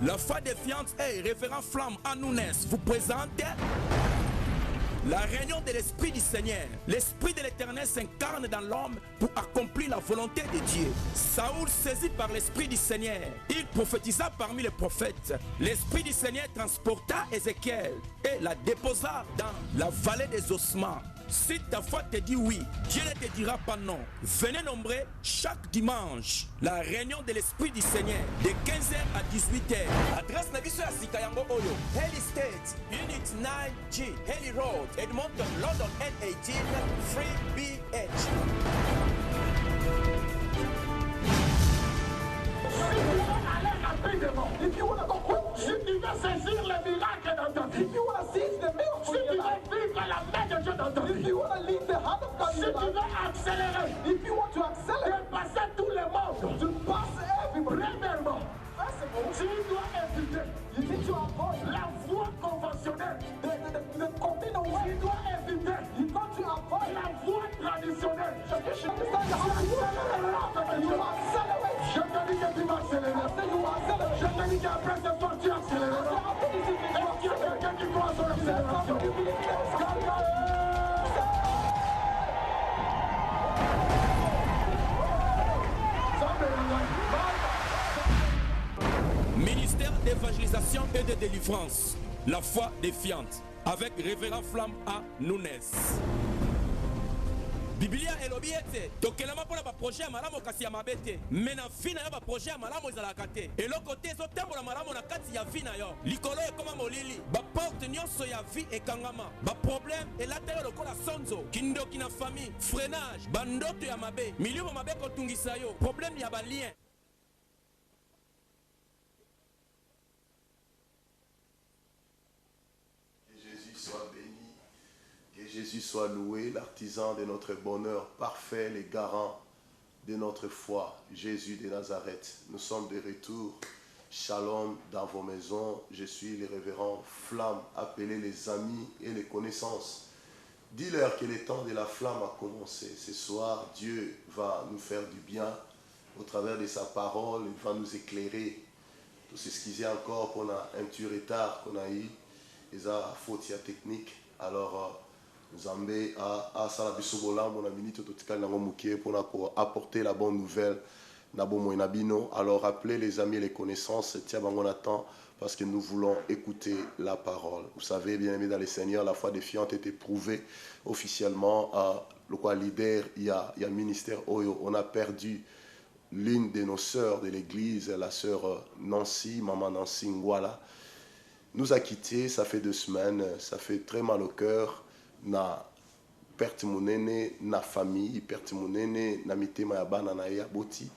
La foi défiante et révérend Flamme Anounès vous présente la réunion de l'Esprit du Seigneur. L'Esprit de l'Éternel s'incarne dans l'homme pour accomplir la volonté de Dieu. Saoul, saisi par l'Esprit du Seigneur, il prophétisa parmi les prophètes. L'Esprit du Seigneur transporta Ézéchiel et la déposa dans la vallée des ossements. Si ta foi te dit oui, Dieu ne te dira pas non. Venez nombreux chaque dimanche la réunion de l'Esprit du Seigneur de 15h à 18h. Adresse Nabiso ya Sikayango Oyo, Haley State, Unit 9G, Haley Road, Edmonton, London N18, 3BH. If you want to go quick, si tu veux saisir le miracle dans ta vie, if you want to seize the miracle, si tu veux vivre la main de Dieu dans ta vie, if you want to leave the hand of God, si tu veux accélérer, if you want to accelerate, dépasser tous les mondes, to pass everybody. Premièrement, tu dois éviter, you need to avoid la voie conventionnelle, the conventional way. Tu dois éviter, you got to avoid la voie traditionnelle. Tradition is not the how you accelerate. Je te dis que tu vas accélérer. Je te dis qu'après ce soir tu accéléreras. Est-ce qu'il y a quelqu'un qui croit sur l'accélération? Ministère d'évangélisation et de délivrance, la foi défiante, avec Révérend Flamme à Nounès. Biblia elobi ete tokelama mpona baprojet ya malamu kasi ya mabe te me na vi na yo baprojet ya malamu ezalaka te eloko te ezotambola malamu na kati ya vi na yo likolo ekoma molili baporte nyonso ya vi ekangama baproblème elata yo lokola sonzo kindoki na famille freinage bandoto ya mabe milimo mabe kotungisa yo problème ya balien. Jésus soit loué, l'artisan de notre bonheur parfait, les garants de notre foi, Jésus de Nazareth. Nous sommes de retour, shalom dans vos maisons. Je suis le révérend Flamme, appelez les amis et les connaissances. Dis-leur que le temps de la flamme a commencé. Ce soir, Dieu va nous faire du bien au travers de sa parole, il va nous éclairer. Tout ce qui est encore qu'on a un petit retard qu'on a eu, les fautes techniques. Alors, nous avons apporter la bonne nouvelle. Alors appelez les amis et les connaissances, parce que nous voulons écouter la parole. Vous savez, bien aimé dans les Seigneurs, la foi défiante est éprouvée officiellement. Le quoi leader, il y a ministère Oyo. On a perdu l'une de nos sœurs de l'église, la sœur Nancy, maman Nancy Ngwala. Nous a quittés, ça fait 2 semaines, ça fait très mal au cœur. Na perte monene na famille, perte monene na mitema ya bana na ya boti,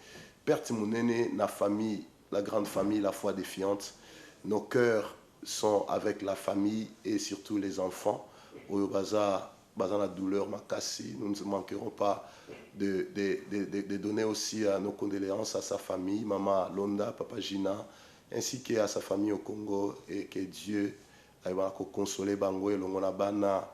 perte monene na famille, la grande famille, la foi défiante. Nos cœurs sont avec la famille et surtout les enfants. Oyo baza la douleur makasi, nous ne manquerons pas de donner aussi nos condoléances à sa famille, maman Londa, papa Gina, ainsi qu'à sa famille au Congo, et que Dieu va consoler bango et longona bana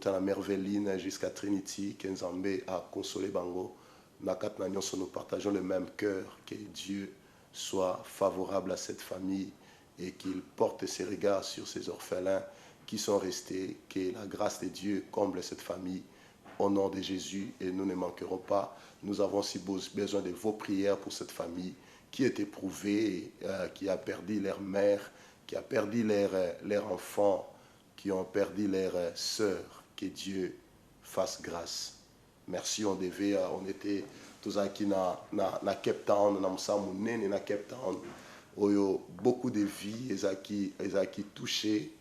la Merveline jusqu'à Trinity, Kenzambe a consolé Bango. Nous partageons le même cœur. Que Dieu soit favorable à cette famille et qu'il porte ses regards sur ces orphelins qui sont restés. Que la grâce de Dieu comble cette famille au nom de Jésus et nous ne manquerons pas. Nous avons aussi besoin de vos prières pour cette famille qui est éprouvée, qui a perdu leur mère, qui a perdu leurs enfants, qui ont perdu leurs sœurs. Que Dieu fasse grâce. Merci, on était tous qui na Cape Town, na Cape Town. Beaucoup de vies, qui touchées.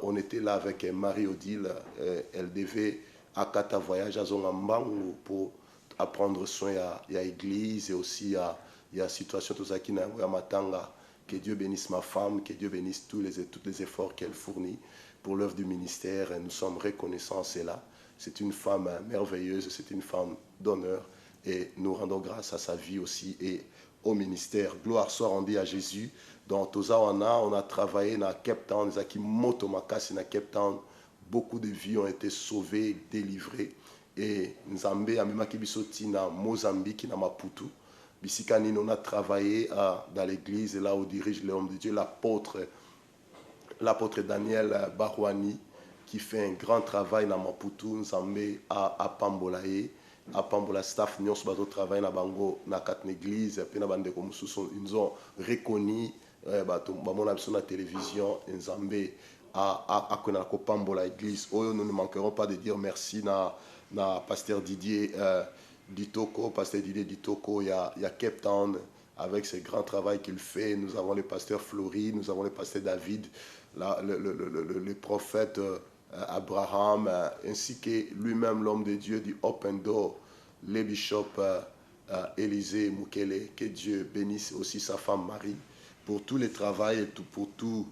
On était là avec Marie-Odile. Elle devait à Kata voyage à Zongambangu pour apprendre soin à l'église et aussi à la situation tous qui na Matanga. Que Dieu bénisse ma femme, que Dieu bénisse tous les efforts qu'elle fournit pour l'œuvre du ministère. Et nous sommes reconnaissants à cela. C'est une femme merveilleuse, c'est une femme d'honneur. Et nous rendons grâce à sa vie aussi et au ministère. Gloire soit rendue à Jésus. Dans Tozawana, on a travaillé dans Cape Town, dans Cape Town. Beaucoup de vies ont été sauvées, délivrées. Et Nzambe, Amema Kibisoti, na Mozambique, na Maputo. Bisikani, on a travaillé dans l'église, là où dirige l'homme de Dieu, l'apôtre Daniel Barouani, qui fait un grand travail dans Maputo, Nzambe à Pambolaye. À Pambola staff, nous avons travaillé dans Bango, dans quatre églises, ils ont reconnu, la télévision, Nzambe à Pambola église. Nous ne manquerons pas de dire merci à pasteur Didier Ditoko, il y a Cape Town, avec ce grand travail qu'il fait. Nous avons le pasteur Flory, nous avons le pasteur David, le prophète Abraham, ainsi que lui-même, l'homme de Dieu du Open Door, le bishop Élisée Mukele. Que Dieu bénisse aussi sa femme Marie pour tout le travail et pour tous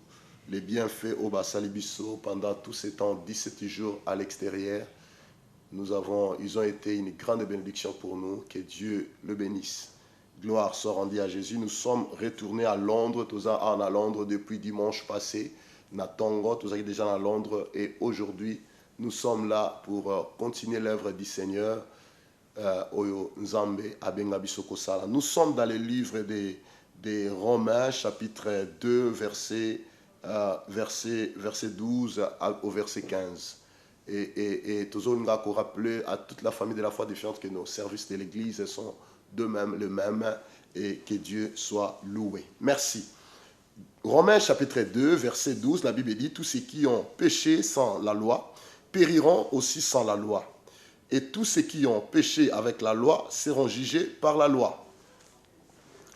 les bienfaits au Bassalibiso pendant tous ces temps, 17 jours à l'extérieur. Ils ont été une grande bénédiction pour nous. Que Dieu le bénisse. Gloire soit rendue à Jésus. Nous sommes retournés à Londres. Tous à Londres depuis dimanche passé. Natongo, tous déjà à Londres. Et aujourd'hui, nous sommes là pour continuer l'œuvre du Seigneur. Nous sommes dans le livre des Romains, chapitre 2, verset 12 au verset 15. Et toujours nous avons rappelé à toute la famille de la foi défiante que nos services de l'Église sont le même et que Dieu soit loué. Merci. Romains chapitre 2, verset 12, la Bible dit « Tous ceux qui ont péché sans la loi périront aussi sans la loi. Et tous ceux qui ont péché avec la loi seront jugés par la loi.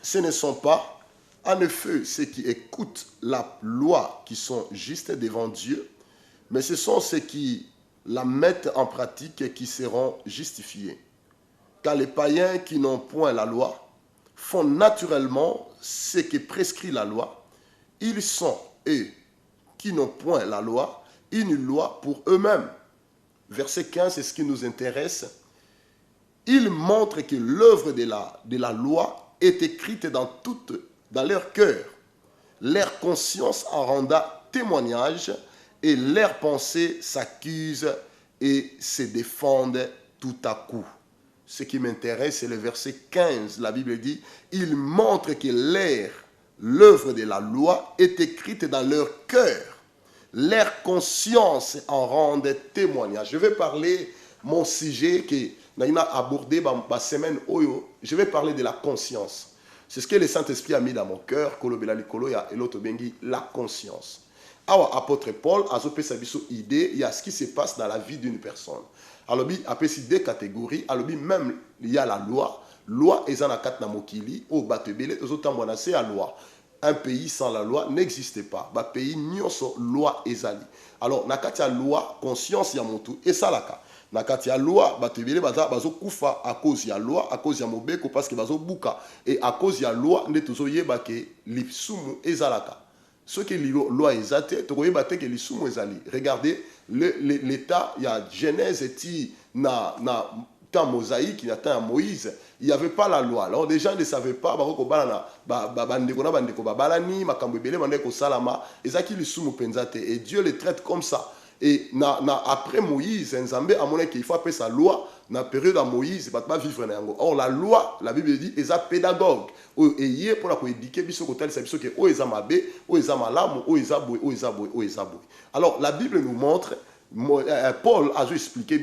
Ce ne sont pas, en effet, ceux qui écoutent la loi qui sont justes devant Dieu, mais ce sont ceux qui la mettent en pratique et qui seront justifiés. Car les païens qui n'ont point la loi font naturellement ce que prescrit la loi. Ils sont, eux, qui n'ont point la loi, une loi pour eux-mêmes. » Verset 15, c'est ce qui nous intéresse. Il montre que l'œuvre de la loi est écrite dans leur cœur. Leur conscience en renda témoignage et leurs pensées s'accusent et se défendent tout à coup. Ce qui m'intéresse, c'est le verset 15. La Bible dit, il montre que l'œuvre de la loi est écrite dans leur cœur. Leur conscience en rend témoignage. Je vais parler mon sujet que nous avons abordé dans la semaine. Je vais parler de la conscience. C'est ce que le Saint-Esprit a mis dans mon cœur. Et l'autre bengi, la conscience. Alors, apôtre Paul a une idée, il y a ce qui se passe dans la vie d'une personne. Alors, il y a deux catégories. Alors, même il y a la loi. Loi est en akat na mokili. Au batebele, aux autres c'est la loi. Un pays sans la loi n'existe pas. Un pays nyoso loi ezali. Alors, nakati ya loi, conscience ya motu et salaka. Nakati ya loi, batebele bazo kufa à cause ya loi, à cause ya mobeko parce que bazo buka et à cause ya loi ne tozo yeba ke lipsumu ezalaka. Ce que la loi ezate, to yeba te ke lipsumu ezali. Regardez l'état ya Genèse eti na temps mosaïque, il y a temps Moïse, il n'y avait pas la loi. Alors les gens ne savaient pas, et Dieu les traite comme ça. Et après Moïse, il faut appeler sa loi, dans la période de Moïse, il ne va pas vivre. Or la loi, la Bible dit, est un pédagogue. Et pour la éduquer, alors la Bible nous montre, Paul a expliqué,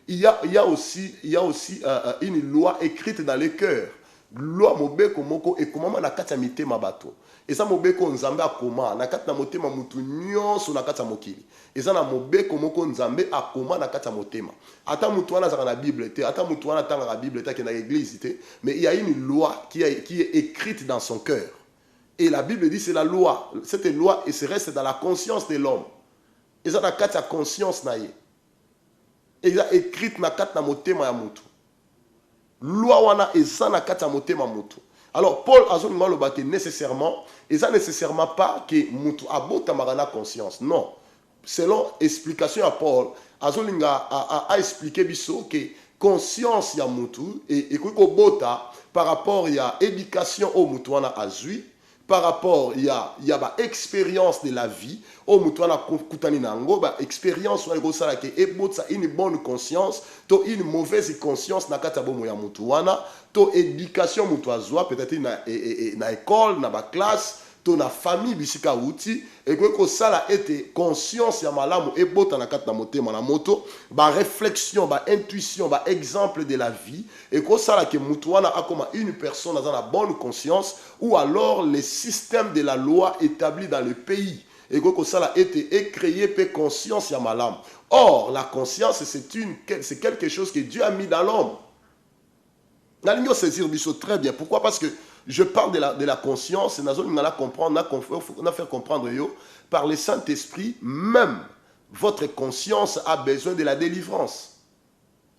il y a aussi une loi écrite dans les cœurs. Loi mobeko moko et comment na kati mite mabato. Et ça mobeko nzambe akoma na kati na motema mutu nyonso na kati mokili. Et ça na mobeko moko nzambe akoma na kati motema. Ata mutu wana zaka na Bible te, ata mutu wana tanga la Bible te ke na église te, mais il y a une loi qui est écrite dans son cœur. Et la Bible dit c'est la loi. Cette loi et se reste dans la conscience de l'homme. Et ça na kati conscience na ye. Et ça écrite na kati na motema ya mutu. Loi wana eza na kati motema mutu. Alors Paul azonga loba que nécessairement, eza nécessairement pas que mutu abota marana conscience. Non. Selon explication à Paul, azolinga a expliqué biso que conscience ya mutu et ko bota par rapport ya éducation au mutu wana azui, par rapport il y a ba expérience de la vie au mutu na kutani nango ba expérience wa ko sala ke ebotsa une bonne conscience to une mauvaise conscience na kata bomo ya mutu wana to éducation mutu azwa peut-être na école na ba classe to na famille bisika uti et que ça a été conscience ya malamu et bota na kata motema na moto ba réflexion ba intuition ba exemple de la vie et que ça la que mutuana a comme une personne dans la bonne conscience ou alors les systèmes de la loi établis dans le pays et que ça a été créé par conscience ya malamu. Or la conscience c'est quelque chose que Dieu a mis dans l'homme. Na lingo saisir biso très bien. Pourquoi? Parce que je parle de la conscience, et on a comprendre, on a fait comprendre par le Saint-Esprit, même votre conscience a besoin de la délivrance.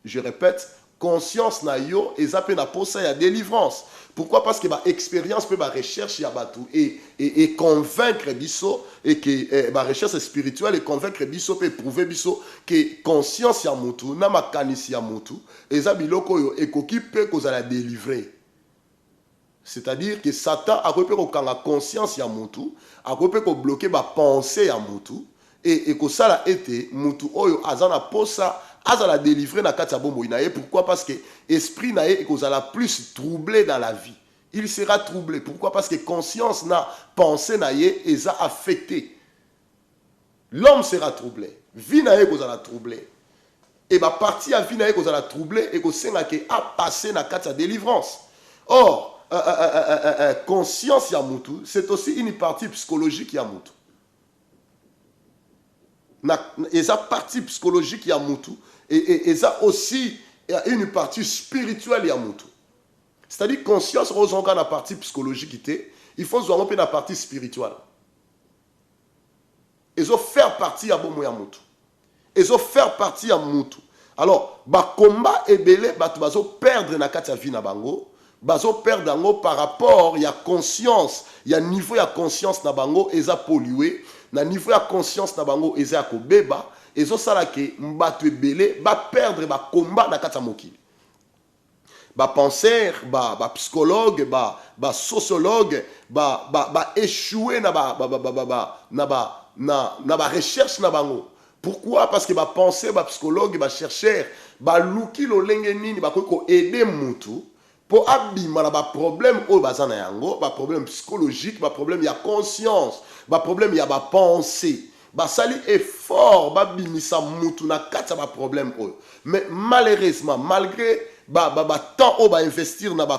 Je répète, conscience na yo et ça peut na posa ya délivrance. Pourquoi? Parce que ba expérience peut ba recherche ya batu et convaincre biso et que ba recherche spirituelle et convaincre biso peut prouver biso que conscience ya mutu na makanisi ya mutu et ça biloko yo ekoki peut ko za la délivrer. C'est-à-dire que Satan a repéré qu'on a conscience ya mutu, a repéré qu'on bloqué ba pensée ya mutu et que ça a été mutu oyo azana posa azala délivrer na kati ya bombo inaye. Pourquoi? Parce que esprit naye et qu'on a plus troublé dans la vie. Il sera troublé. Pourquoi? Parce que conscience na pensée naye et ça affecté. L'homme sera troublé. Vie naye qu'on a troublé. Et ba partie à vie naye qu'on a troublé et qu'on sait a passé na kati ya délivrance. Or conscience ya mutu, c'est aussi une partie psychologique ya mutu. Et ça partie psychologique ya mutu et ça aussi une partie spirituelle ya mutu. C'est-à-dire conscience rejoint la partie psychologique, il faut jouer un peu la partie spirituelle. Et ça faire partie ya bomo ya mutu. Et ça faire partie ya mutu. Alors, ba combat et belé ba tu vas perdre na kati ya vie na bango. Bazo perdre par rapport il y a conscience il y a niveau ya conscience na bango eza pollué na niveau ya conscience na bango eza ko beba ezo sala ke mbatu ebele ba perdre ba combat na kata mokili ba penseur ba psychologue ba sociologue ba échouer na ba recherche na bango. Pourquoi? Parce que ba penseur ba psychologue ba chercheur ba luki lo lenge nini ba ko aider mutu pour abima ba problème au bazana yango ba problème psychologique ba problème ya conscience ba problème ya ba pensée ba sali effort ba bimisa mutu na kata ba problème au. Mais malheureusement malgré ba temps au ba investir na ba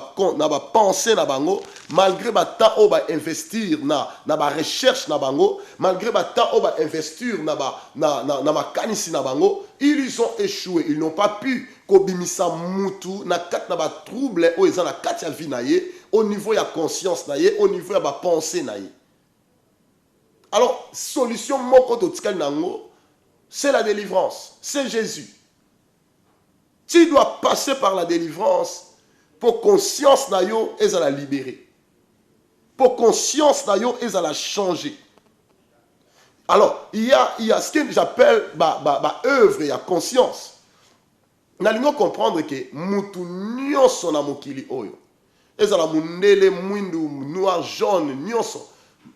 pensée na bango, malgré ba temps au ba investir na ba recherche na bango, malgré ba temps au ba investir na ma kanisi na bango, ils ont échoué, ils n'ont pas pu kobimisa mutu na kat na ba trouble o eza na kat ya vie na ye au niveau ya conscience na ye, au niveau ya ba pensée na ye. Alors solution moko to tikali nango, c'est la délivrance, c'est Jésus. Tu dois passer par la délivrance pour conscience na yo et à la libérer. Pour conscience na yo et à la changer. Alors, il y a ce que j'appelle œuvre, il y a conscience. Nous allons comprendre que mutu nyonso na mokili oyo. Ezala mundele mwindu noir jaune nyonso.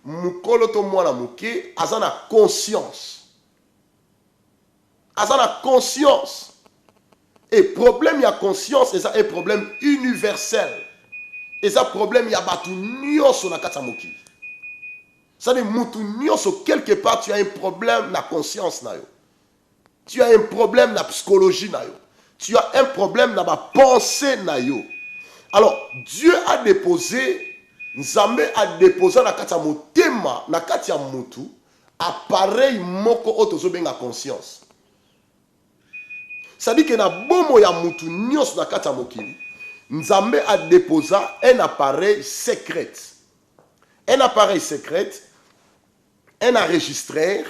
Mukolo to mwana muke azana conscience. Azana conscience. Et problème, il y a conscience, et ça est un problème universel. Et ça, problème, il y a batu nyonso na kata mokili. Ça dit, mutu nyonso, quelque part, tu as un problème na conscience na yo. Tu as un problème na psychologie na yo. Tu as un problème na ba pensée na yo. Alors, Dieu a déposé, Nzambe a déposé na kata motema, na kata mutu, appareil moko otozo benga conscience. Ça dit que na bomo ya mutu nyos na kata mokili, Nzambe a déposé un appareil secret. Un appareil secret, un enregistreur,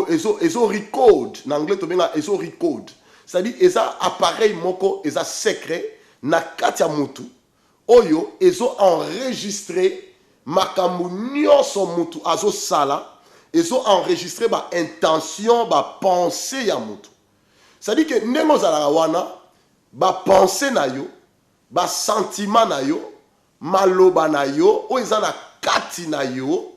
ezo record, en anglais to benga ezo record. Ça dit eza appareil moko eza secret na kata mutu, oyo ezo enregistré makambu nyonso mutu azo sala, ezo enregistré ba intention, ba pensée ya mutu. Ça dit que ndenge ozalaka wana ba pensée na yo, ba sentiment na yo, maloba na yo o eza na kati na yo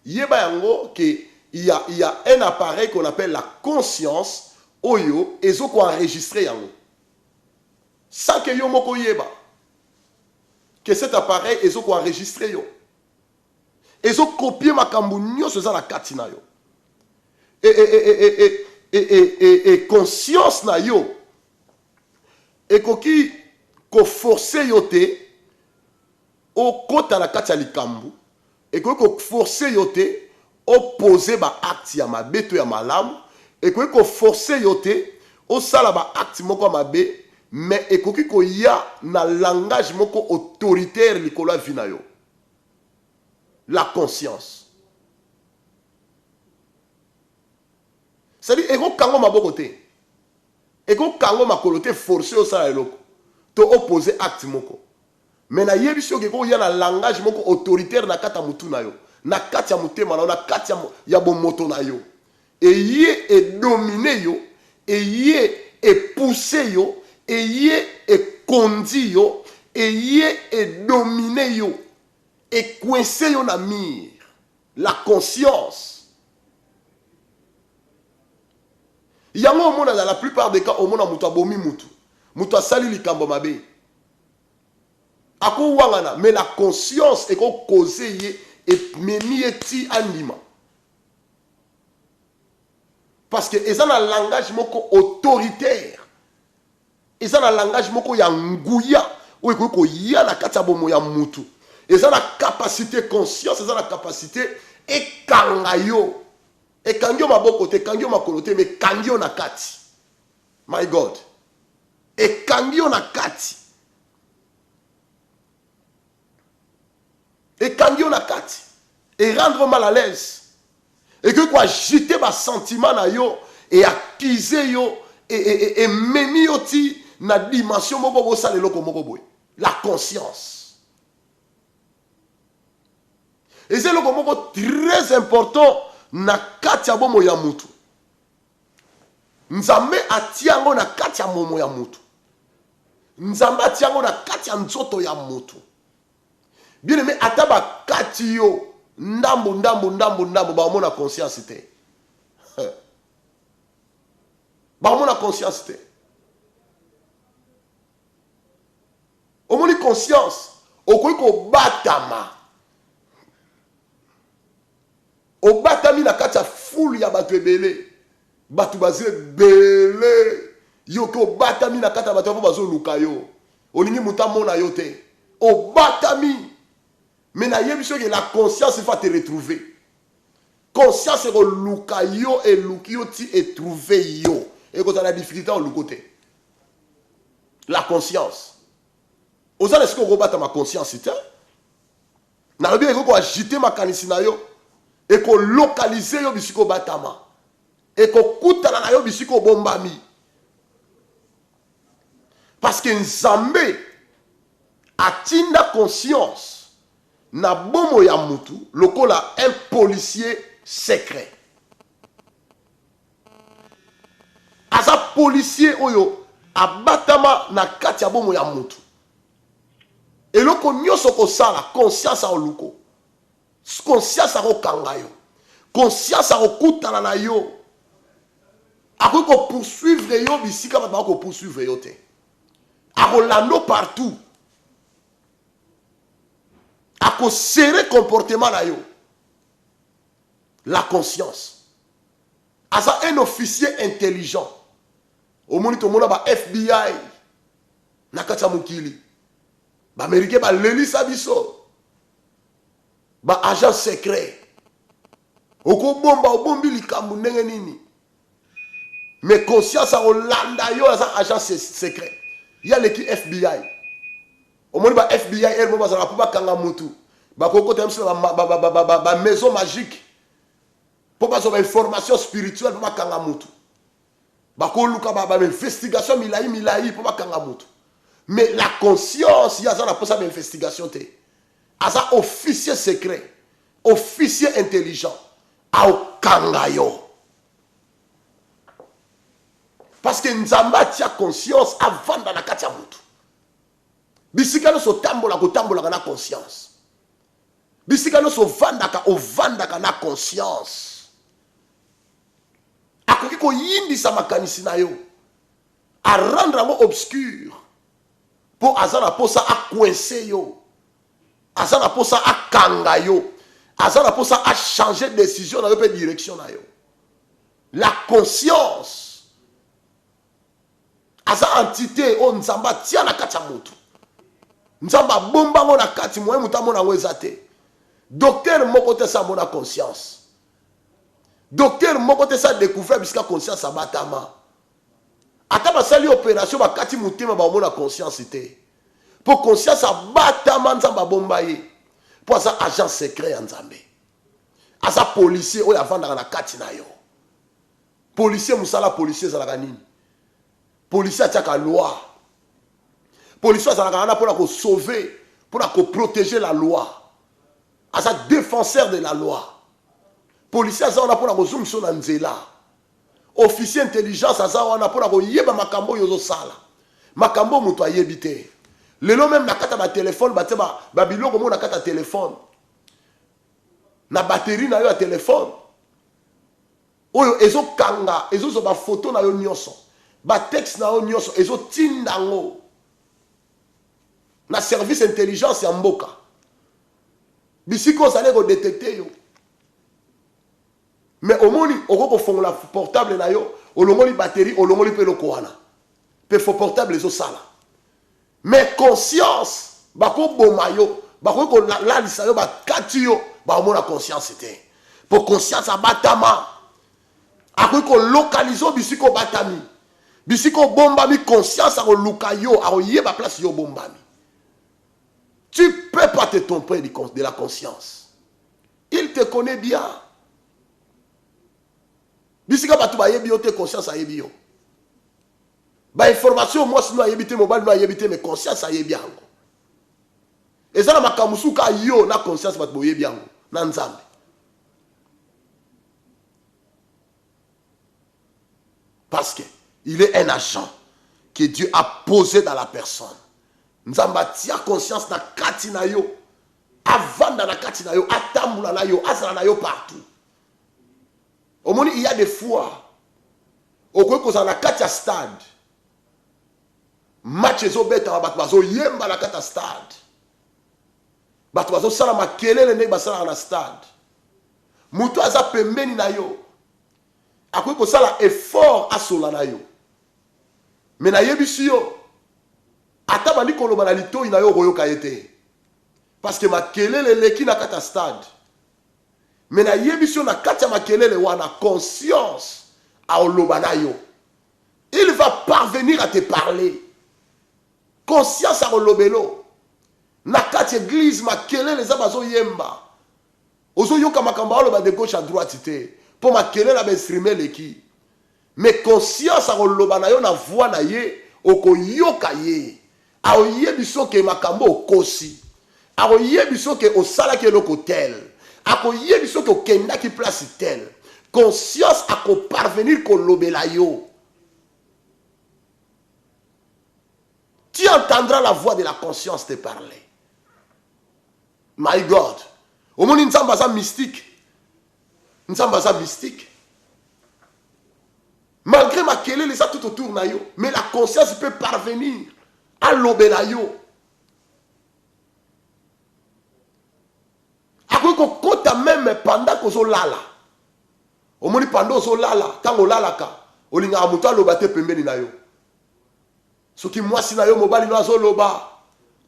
yeba yango que il y a un appareil qu'on appelle la conscience oyo ezoko enregistrer yango sans que yo moko yeba que cet appareil ezoko enregistrer yo ezoko copier makambo nyonso eza na kati na yo et conscience na yo ekoki ko forcer yo te o kota na kati ya likambo ekoki ko forcer yo te o poser ba acte ya mabe to ya malamu ekoki ko forcer yo te o sala ba acte moko ya mabe mais ekoki ko ya na langage moko autoritaire likolo ya vie na yo la conscience. C'est-à-dire, eko kango maboko te. Eko kango makolo te forcé au sala eloko. To opposer acte moko. Mais na yebi sio ke ko ya na langage moko autoritaire na kata mutu na yo. Na kati ya mutema na kati ya bomoto na yo. Et yé et dominer yo, et yé et pousser yo, et yé et conduire yo, et yé et dominer yo, et coincer yo na mire. La conscience. Yango au monde dans la plupart des cas au monde mutu abomi mutu. Mutu asali likambo mabe. Ako wangana mais la conscience est ko causer yé et memi eti anima. Parce que ils ont un langage moko autoritaire. Ils ont un langage moko ya nguya ou ko ya na kati ya bomo ya mutu. Ils ont la capacité conscience, ils ont la capacité et kangayo. Et kangyo maboko te, kangyo makolo te, mais kangyo na kati. My God. Et kangyo na kati. Et kangyo na kati. Et rendre mal à l'aise. Et que quoi, jeter ma sentiment na yo, et accuser yo, et memi yo ti, na dimension moko bo sa le loko moko boy. La conscience. Et c'est le moko très important, na kati ya bomo ya mutu. Nzambe atiango na kati ya momo ya mutu. Nzambe atiango na kati ya nzoto ya mutu. Bien aimé, ataba kati yo, ndambo ba omona conscience te. Ba omona conscience te. Omoni conscience, okoki ko batama. O batami na kati ya foule ya bato ebele. Bato bazile bele. Yo ko batami na kati ya bato ya bazo luka yo. Olingi muta mona yo te. O batami. Mais na yebi que la conscience va te retrouver. Conscience est luka yo et lukio ti et trouver yo. Et quand on a la difficulté au lukote. La conscience. Oza est-ce qu'on rebata ma conscience c'est na lobi ko agiter ma kanisina yo. Et qu'on localise yo bisiko batama. Et qu'on kutana na yo bisiko bombami. Parce que Nzambe atinda conscience na bomo ya mutu lokola un policier secret. Asa policier oyo abatama na kati ya bomo ya mutu. Et loko nyoso ko sala conscience a oluko. Conscience a okanga yo. Conscience a okutana na yo. Ako ko poursuivre yo bisika ba ko poursuivre yo te. Ako lando partout. Ako serrer comportement na yo. La conscience. Asa un officier intelligent. Au moni to mona ba FBI. Nakata mukili. Ba Américain ba leli sabiso. Ba agent secret. Oko bomba obombi likambu ndenge nini. Mais conscience a Hollanda yo as agent secret. Il y a l'équipe FBI. Au moins ba FBI elle ba za pa kanga mutu. Ba koko temse ba maison magique. Pour pas avoir information spirituelle pour pas kanga mutu. Ba ko luka ba investigation milai pour pas kanga mutu. Mais la conscience il y a ça la possible investigation te. Asa officier secret, officier intelligent, au kangayo. Parce que Nzamba tia conscience avant dans la kati ya mutu. bisika no so tambola na conscience. Bisika no so ovandaka na conscience. Akoki ko yindisa makanisi na yo. A rendre mo obscur. Po azana posa a coincer yo. Azana posa a kanga yo. Azana posa a changer de décision na yo pe direction na yo. La conscience. Aza entité o nzamba tia na kati ya moto. Nzamba bomba ngo na kati moye mutamo na ngwezate. Docteur moko te sa mona conscience. Docteur moko te sa découvert biska conscience abatama. Ata basali opération bakati mutema ba mona conscience te. Pour conscience abatama nzamba bomba ye. Pour asa agent secret ya nzambe. Asa policier oyo avandaka na kati na yo. Policier musala policier zalaka nini? Policier atiaka loi. Policier azalaka wana pour sauver, pour protéger la loi. Asa défenseur de la loi. Policier azalaka wana pour zumso na nzela. Officier intelligence azalaka wana pour yeba makambo yozo sala. Makambo muto ayebi te. Lelo même na kata ba téléphone ba biloko mo na kata téléphone. Na batterie na yo ya téléphone. Oyo ezo kanga, ezo zo ba photo na yo nyonso. Ba texte na yo nyonso ezo tindango. Na service intelligence ya mboka. Bisiko zale ko détecter yo. Mais au moni oko fongola portable na yo, olongoli batterie, olongoli pe loko wana. Pe fo portable ezo sala. Mais conscience, bako boma yo, bako ko la lisa yo ba kati yo, ba mona conscience te. Pour conscience abatama. Akoy ko localiser bisiko batami. Bisiko bombami conscience a luka yo, a yeba place yo bombami. Tu ne peux pas te tromper de la conscience. Il te connaît bien. Bisika batu ba yebi yo te conscience a yebi yo. Ba information moi sino a yebi te mobile no a yebi te mais conscience a yebi yango. Ezala makamusu ka yo na conscience batu bo yebi yango na nzambe. Parce que il est un agent que Dieu a posé dans la personne. Nzamba tia conscience na kati na yo. Avanda na kati na yo, atambula na yo, azala na yo partout. Au moins il y a des fois au quoi na kati ya stade. Match ezo beta ba bazo yemba na kati ya stade. Bato bazo sala makelele ne basala na stade. Mutu aza pembeni na yo. Akoy ko sala effort asola na yo. Mais na yebisi yo ata bandi koloba na litoi na yo koyoka yete. Parce que makelele leki na kata stade. Mais na yebisi yo na kata makelele wana conscience a oloba na yo. Il va parvenir à te parler. Conscience a olobelo. Na kata église makelele za bazo yemba. Ozo yoka makamba oloba de gauche à droite te. Pour makelele ba streamer leki. Mais conscience a oloba na yo na voix na ye oko yoka ye. A oyebiso ke makambo okosi. A oyebiso ke osala ke loko tel. A oyebiso ke okenda ki place tel. Conscience a ko parvenir ko lobela yo. Tu entendras la voix de la conscience te parler. My God. Au monde nzamba za mystique. Nzamba za mystique. Malgré ma kelele ça tout autour na yo, mais la conscience peut parvenir à lobela yo. Akoy ko kota même pendant ko zo lala. O moni pendant zo lala, tango lala ka, olinga mutu aloba te pembeni na yo. Soki mwasi na yo mobali no azo loba,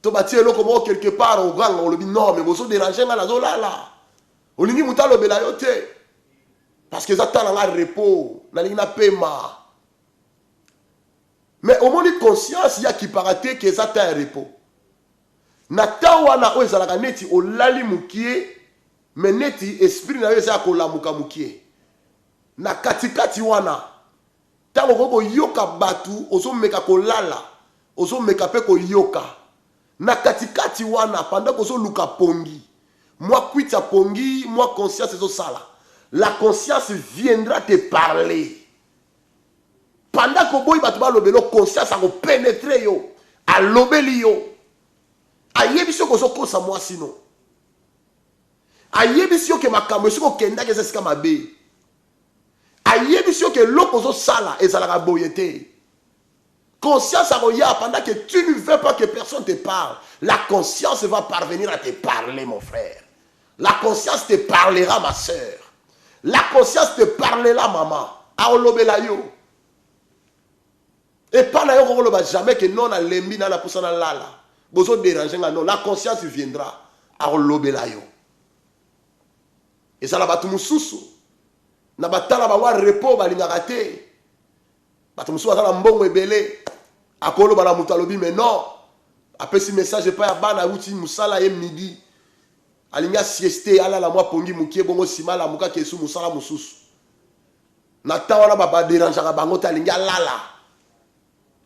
to bati eloko mo quelque part au grand on lobi non mais bozo déranger nga na zo lala. Olingi mutu alobela yo te. Parce que ça t'a dans le repos, dans le paiement. Mais au moins de conscience, il y a qui paraît que ça t'a un repos. Nata wana o ezalaka neti o lali mukie, mais neti esprit na yo eza ko lamuka mukie. Na katikati wana, tango ko yoka batu, ozo meka ko lala, ozo meka pe ko yoka. Na katikati wana, pendant ko zo luka pongi, moi kwita pongi, moi conscience ezo sala. La conscience viendra te parler. Pendant que boy batba lobelo conscience a pénétrer yo, a lobeli yo. Ayebiso ko kosa moi sinon. Ayebiso ke makambo siko kenda ke sika mabe. Ayebiso ke lokozo sala ezalaka boyete. Conscience a pendant que tu ne veux pas que personne te parle. La conscience va parvenir à te parler, mon frère. La conscience te parlera, ma soeur. La conscience te parlera, maman. Aolobela yo. Et pas na yo ko jamais que non na lembi na la poussana lala. Bozo déranger non, la conscience viendra. Aolobela yo. Et ça la batu mususu. Na batala ba wa repos ba lingaka te. Batu mususu na mbongo ebele. Akolo bala mutalobi mais non. Après ce message pas ya bana uti musala ye midi. Alinga sieste ala la moi pongi mukie bongo simala muka kesu musala mususu. Na tawana baba déranger ka bango talinga lala.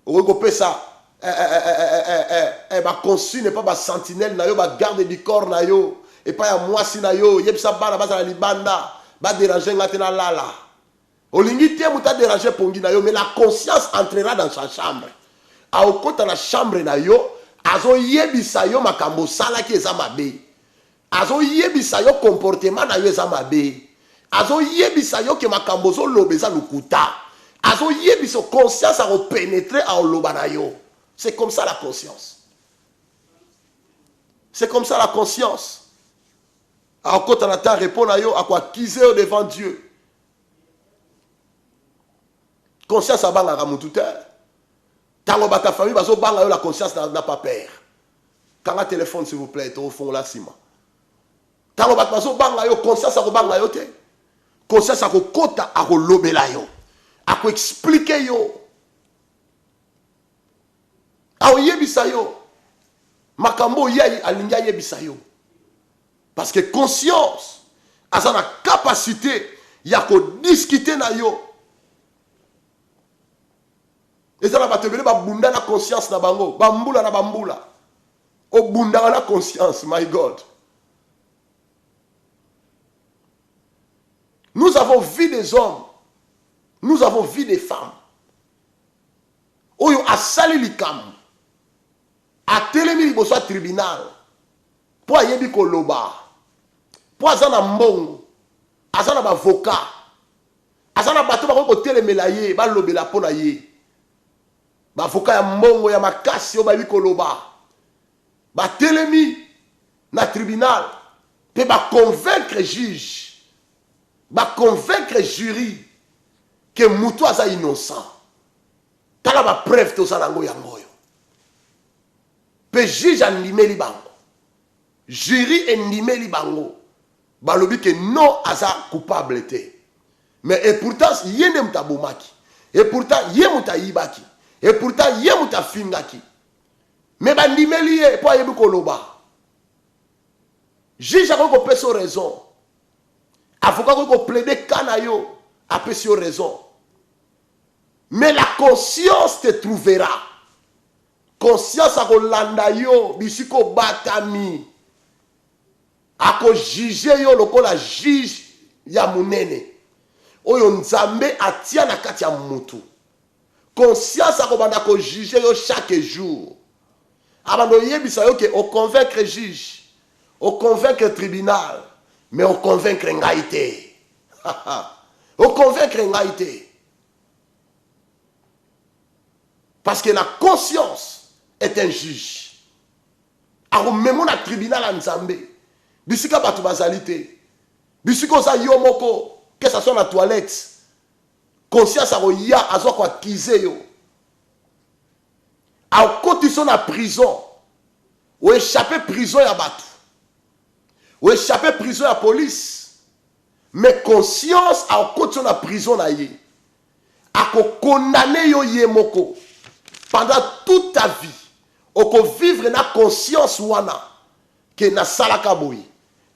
Oko pesa ba consul n'est pas ba sentinelle na yo ba garde du corps na yo et pas ya mwasi na yo yebisa bana bazala libanda ba déranger ngate na lala. Olingi te muta déranger pongi na yo mais la conscience entrera dans sa chambre. A okota na chambre na yo azo yebisa yo makambo sala ki eza mabe. Azo yebisa yo comportement na yo eza mabe. Azo yebisa yo ke makambo zo lobeza lukuta. Azo yebisa conscience a pénétrer à oloba na yo. C'est comme ça la conscience. C'est comme ça la conscience. A okota na ta répond na yo à quoi kiser devant Dieu. Conscience a banga ka mututer. Tango bata famille bazo banga yo la conscience n'a pas peur. Quand un téléphone s'il vous plaît au fond là sima. Tango bata bazo banga yo conscience a ko banga yo te. Conscience a ko kota a ko lobela yo. A ko expliquer yo. A yebisa yo. Makambo yayi alinga yebisa yo. Parce que conscience a sa capacité ya ko discuter na yo. Et ça va te venir bunda la conscience na bango, bambula na bambula. O bunda la conscience, my God. Nous avons vu des hommes, nous avons vu des femmes. Oyo asali likam. A telemi liboso tribunal. Po ayebi ko loba. Po azana mbongo. Azana ba avocat. Azana bato ba ko telemela ye, ba lobela pona ye. Ba avocat ya mbongo ya makasi yo ba yebi ko loba. Ba telemi na tribunal. Pe ba convaincre juge. Ba convaincre jury que mutu aza innocent. Tala ba preuve to salango yango yo. Pe juge andimeli bango. Jury endimeli bango. Balobi que non aza coupable te. Mais et pourtant yende mutabomaki. Et pourtant ye mutayibaki. Et pourtant ye mutafingaki. Mais bandimeli ye po yebi ko loba. Juge a ko peso raison. Avocat ko plaider kana yo a peso raison. Mais la conscience te trouvera. Conscience a ko landa yo bisiko batami. A ko juger yo lokola juge ya munene. Oyo nzambe atia na kati ya mutu. Conscience a ko banda ko juger yo chaque jour. Abando yebisa yo ke o convaincre juge, o convaincre tribunal, mais o convaincre ngaite. O convaincre ngaite. Parce que la conscience est un juge. Alors même on a tribunal en Nzambe. Bisika batu bazalité. Bisiko sa yo moko, que ça soit la toilette. Conscience a ya azo ko accuser yo. A côté son na prison. Ou échapper prison ya batu. Ou échapper prison ya police. Mais conscience a côté son na prison na ye. A ko condamner yo ye moko. Pendant toute ta vie, on peut vivre na conscience wana que na salaka boye,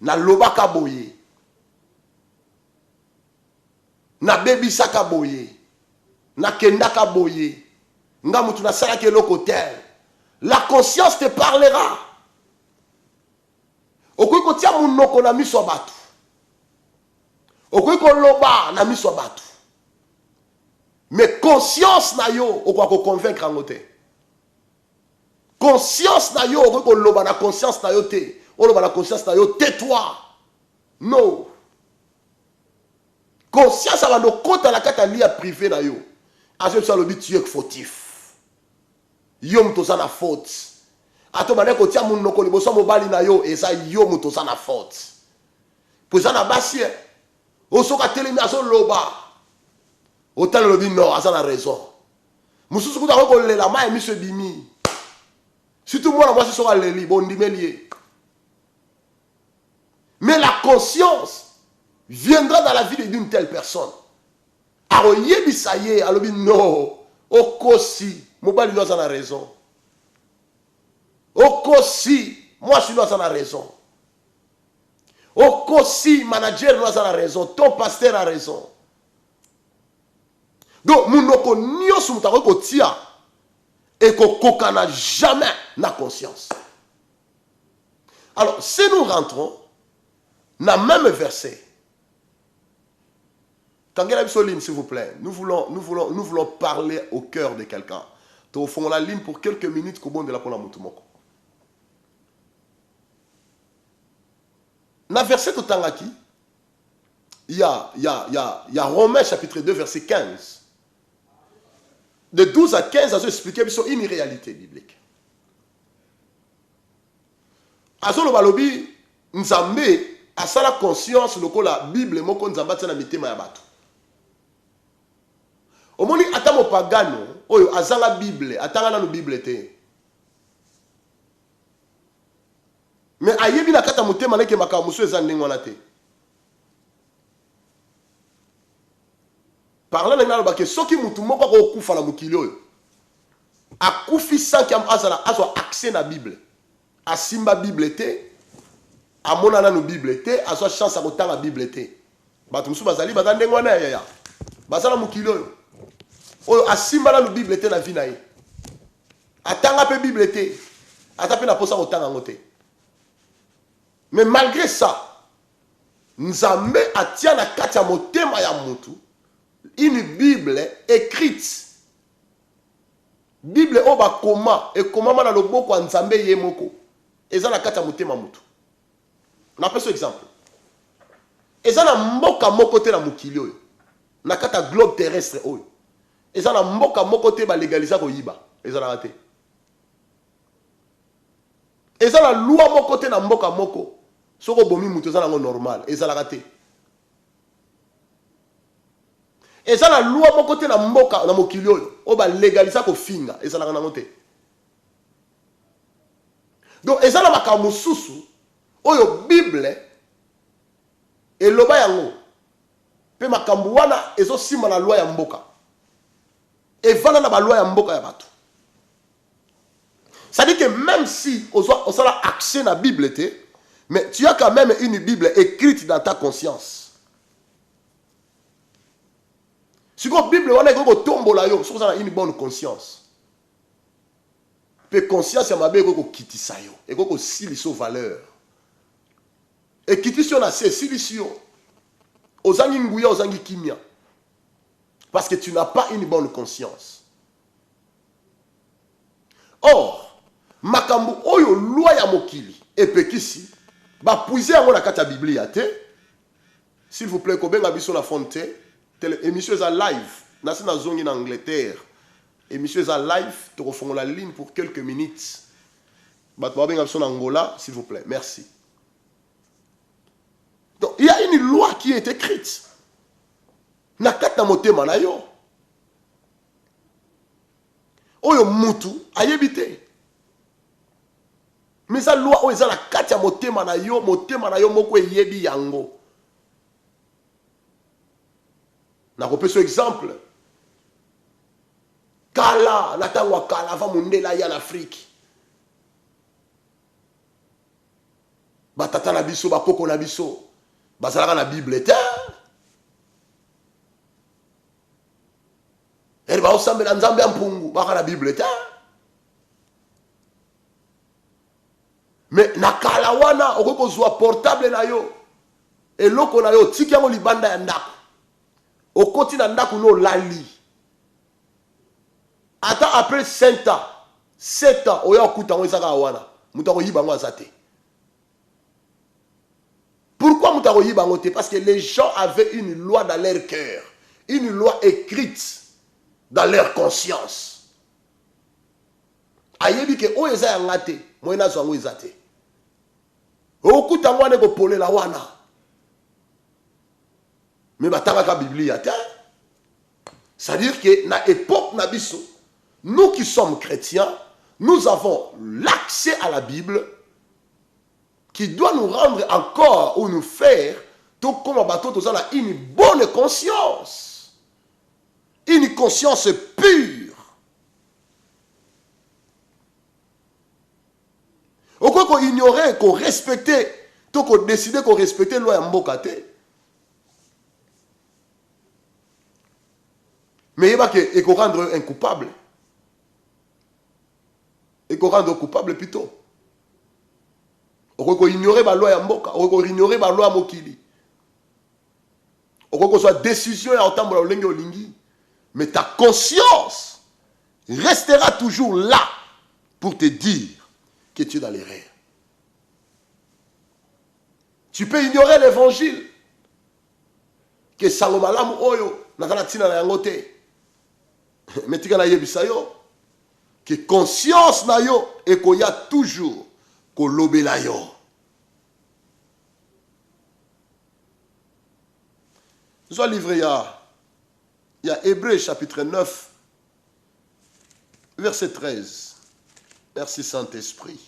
na lobaka boye, na bebisaka boye, na kendaka boye, nga mutu na salaka lokotel. La conscience te parlera. Okoki kotia munoko na miso batu. Okoki koloba na miso batu. Mais conscience na yo, on va convaincre en côté. conscience na yo ko loba na conscience na yo te o loba na conscience na yo tais-toi non conscience aba no kota la kata lia privé na yo azo ça le but tu es fautif yo mtoza na faute ato bane ko tia mun noko liboso mobali na yo eza yo mtoza na faute poza na basi o soka telemi azo loba o tala le but non aza na raison mususu kuta ko lela ma monsieur bimi surtout moi c'est sur leli bon dimelier mais la conscience viendra dans la vie d'une telle personne. Alors, yebisaye, alors non, okosi, mobali nous en a raison. Okosi, moi je suis dans la raison. Okosi, manager nous en a raison, ton pasteur a raison. Donc, nous n'avons pas sur notre tia et qu'on n'a jamais la conscience. Alors, si nous rentrons dans le même verset, s'il vous plaît, nous voulons parler au cœur de quelqu'un. Donc, on la ligne pour quelques minutes qu'on de la pour la mutumoko. Dans le verset de Tangaki, il y a Romains chapitre 2, verset 15. De 12 à 15, à expliquer une réalité biblique. À ce moment-là, nous avons à la conscience de la Bible, nous avons la mitema ya bato. Omoni ata mo pagano oyo azanga Bible atanga na Bible te mais ayebi na kata motema neke makamuso eza ndenge wana te parla na ngalo bake soki mutu moko ko kufa na mukili oyo akufi sanki azala azwa accès na Bible asimba Bible te amona na no Bible te azwa chance a kotanga Bible te bato musu bazali bazande ngwana ya bazala mukili oyo oyo asimba na Bible te na vie na ye atanga pe Bible te atape na posa kotanga ngote mais malgré ça Nzambe atia na kati ya motema ya mutu une Bible écrite Bible oba koma e koma na loboko ya Nzambe ye moko eza na kati ya motema mutu na peso exemple eza na mboka moko te na mukili oyo na kati ya globe terrestre oyo eza na mboka moko te ba légaliser ko yiba eza na te eza na loi moko te na mboka moko soko bomi mutu eza nango normal eza la te eza na loi moko te na mboka na mokili oyo o ba légaliser ko finga eza la nango te donc eza na makambo susu oyo Bible eloba yango pe makambo wana ezo sima na loi ya mboka et voilà la loi ya mboka ya bato. Ça dit que même si on a accès à la Bible, mais tu as quand même une Bible écrite dans ta conscience. Si la Bible on a tombe là yo, on a une bonne conscience. Pe conscience ya mabe ko kitisa yo, et ko siliso valeur. Et kitisa na c'est silisio. Ozangi nguya ozangi kimia. Parce que tu n'as pas une bonne conscience. Or, makambu oyo loi ya mokili epekisi ba puiser yango na kata Biblia te. S'il vous plaît, ko benga biso la fonte, émission za live, na sina zongi na Angleterre. Émission za live, to refongo la ligne pour quelques minutes. Ba benga biso na Angola, s'il vous plaît. Merci. Donc, il y a une loi qui est écrite. Na kata motema na yo oyo mutu ayebite mais ça loi oyo eza na kati ya motema na yo moko eyebi yango na kopesa exemple kala na tango kala va mundela ya en Afrique batata na biso bakoko na biso bazalaka na Bible te elle va ensemble dans Nzambe ampungu baka la Bible ta mais na kala wana okoko zwa portable na yo eloko na yo tiki yango libanda ya ndako okoti na ndako no lali ata après 5 ans 7 ans, oya okuta ngo ezaka wana. Mutako yibango azate. Pourquoi mutako yibango te? Parce que les gens avaient une loi dans leur cœur. Une loi écrite dans leur conscience. Ayebi ke o eza ngate, mo ina zo ngo ezate. Okuta ngo ne ko polela wana. Mais batanga ka Biblia te. C'est-à-dire que na époque na biso, nous qui sommes chrétiens, nous avons l'accès à la Bible qui doit nous rendre encore ou nous faire tout comme bateau tout ça là une bonne conscience. Une conscience pure. Au quoi qu'on ignorait, qu'on respectait, tout qu'on décidait qu'on respectait loi en mbokate. Mais il va que qu'on rendre un coupable. Et qu'on rendre coupable plutôt. On ignorer la loi en mboka, on ignorer la loi mokili. On soit décision en temps de lingi. Mais ta conscience restera toujours là pour te dire que tu es dans l'erreur. Tu peux ignorer l'évangile. Que Salomalam Oyo n'a tina na yangote. Mais tu as yebisayo. Que conscience na yo et qu'il y a toujours que l'obéla yo. Nous allons livrer il y a Hébreux chapitre 9, verset 13. Merci Saint-Esprit.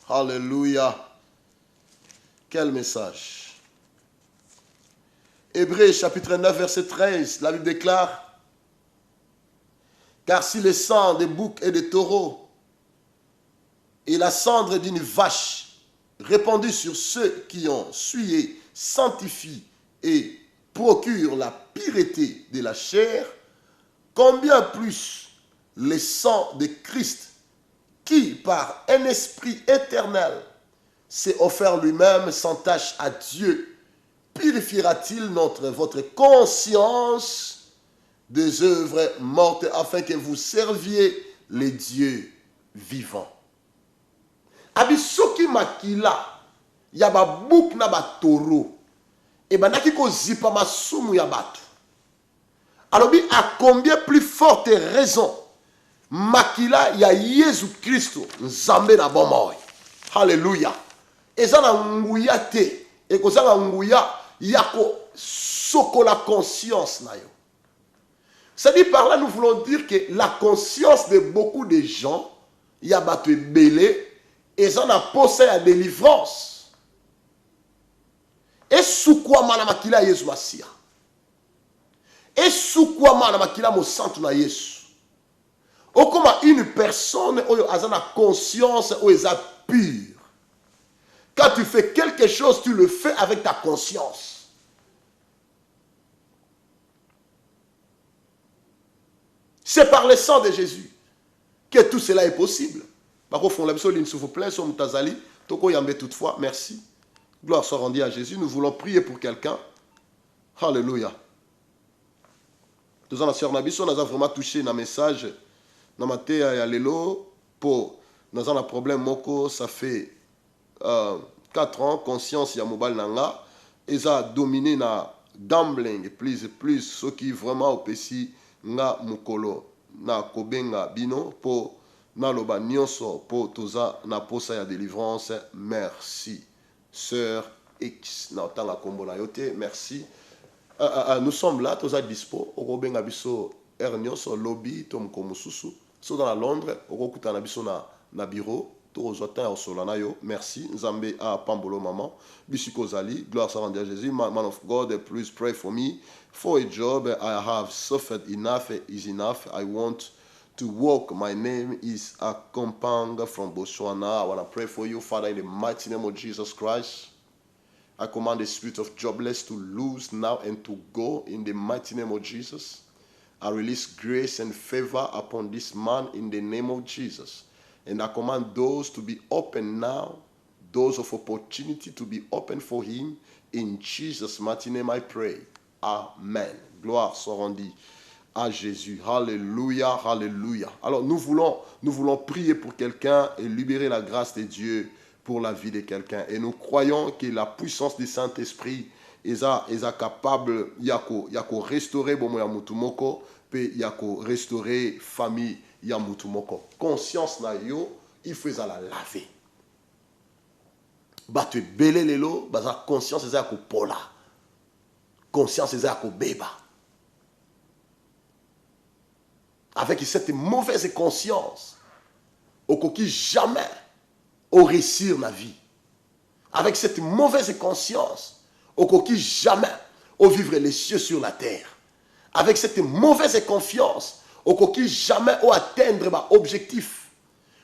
Alléluia. Quel message. Hébreux chapitre 9, verset 13. La Bible déclare: car si le sang des boucs et des taureaux et la cendre d'une vache répandue sur ceux qui ont sué sanctifie et procure la pureté de la chair, combien plus le sang de Christ, qui par un esprit éternel s'est offert lui-même sans tache à Dieu, purifiera-t-il votre conscience des œuvres mortes afin que vous serviez les dieux vivants. Abisoki makila ya ba bouk na ba toro et banaki ko zipa masumu ya batu. Alors à combien plus forte raison makila ya Yesu Christo nzambe na bomoy. Hallelujah. Eza na nguya te e ko zanga nguya yako sokola conscience na yo. C'est-à-dire par là, nous voulons dire que la conscience de beaucoup de gens, il y a battu belé, et ça n'a pas à délivrance. Et sous quoi manamakila Yesu Masia? Et sous quoi manamakila mo santu na Yesu? Ou comme une personne où a la conscience où elle est pure. Quand tu fais quelque chose, tu le fais avec ta conscience. C'est par le sang de Jésus que tout cela est possible. Par contre, on l'a besoin s'il vous plaît, sur Mutazali, Toko Yambe toutefois, merci. Gloire soit rendue à Jésus. Nous voulons prier pour quelqu'un. Alléluia. Nous avons vraiment touché dans le message. Dans ma tête, il y a l'élo. Pour nous avons un problème, moko, ça fait 4 ans, conscience, il y a mobile nanga. Et ça a dominé na gambling, plus, ce qui vraiment au PC. Nga mukolo na kobenga bino po na loba nyonso po toza na posa ya délivrance. Merci sœur X na tanga kombo na yote. Merci. Nous sommes là, toza dispo okobenga biso nyonso lobby tom komususu so dans Londres okokuta na biso na bureau to zota o solana yo. Merci Nzambe a pambolo maman bisiko zali. Gloire soit rendue à Jésus. Man of God, please pray for me for a job. I have suffered enough is enough. I want to work. My name is Akompang from Botswana. I want to pray for you, Father, in the mighty name of Jesus Christ. I command the spirit of jobless to loose now and to go in the mighty name of Jesus. I release grace and favor upon this man in the name of Jesus. And I command doors to be open now, doors of opportunity to be open for him. In Jesus' mighty name I pray. Amen. Gloire soit rendue à Jésus. Alléluia, alléluia. Alors nous voulons prier pour quelqu'un et libérer la grâce de Dieu pour la vie de quelqu'un. Et nous croyons que la puissance du Saint-Esprit est capable de restaurer bomo ya mutumoko, puis de restaurer famille ya mutumoko. Conscience na yo, il faut la laver. Bato belé lelo, baza conscience eza ko pola. Conscience eza ko beba. Avec cette mauvaise conscience, au coquille jamais au réussir ma vie. Avec cette mauvaise conscience, au coquille jamais au vivre les cieux sur la terre. Avec cette mauvaise confiance, au coquille jamais au atteindre ma objectif.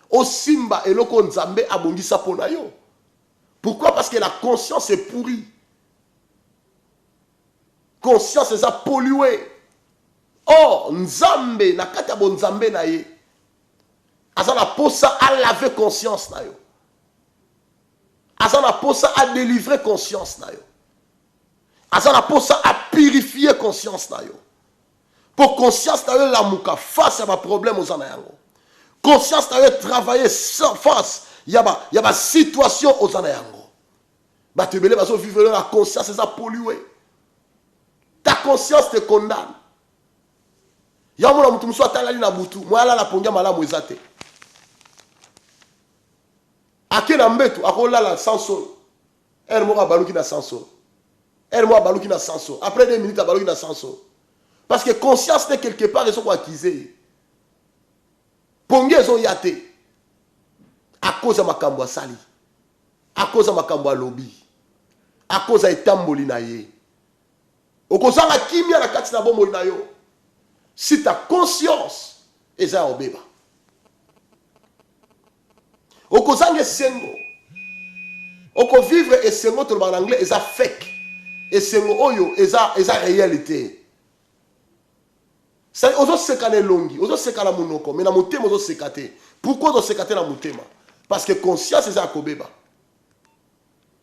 Au simba et loko nzambe abongisa ponayo. Pourquoi? Parce que la conscience est pourrie. Conscience est polluée. Oh, nzambe, na kati ya bo nzambe na ye. Aza na posa à laver conscience na yo. Aza na posa à délivrer conscience na yo. Aza na posa à purifier conscience na yo. Pour conscience na yo la muka face à ma problème aux anayango. Conscience na yo travailler sans face. Yaba situation aux anayango. Ba te belé baso vivre la conscience est polluée. Ta conscience te condamne. Yamuna mutu muso atalali na butu, mwala la pongia malamu ezate. Ake na mbetu, akola la sanso. Elle m'a baluki na sanso. Elle m'a baluki na sanso. Après 2 minutes, baluki na sanso. Parce que conscience n'est quelque part, ils sont accusés. Pongia ils ont yate. À cause de makambo sali. À cause de makambo lobby. À cause de etamboli na ye. Okozanga kimia na kati na bombo na yo. Si ta conscience est à obéba. Okozanga sengo. Oko vivre et sengo to en anglais est à fake. Et sengo oyo est à réalité. Ça ozo sekane longi, ozo sekana munoko, mais na mutema ozo sekate. Pourquoi ozo sekate na mutema? Parce que conscience est à kobeba.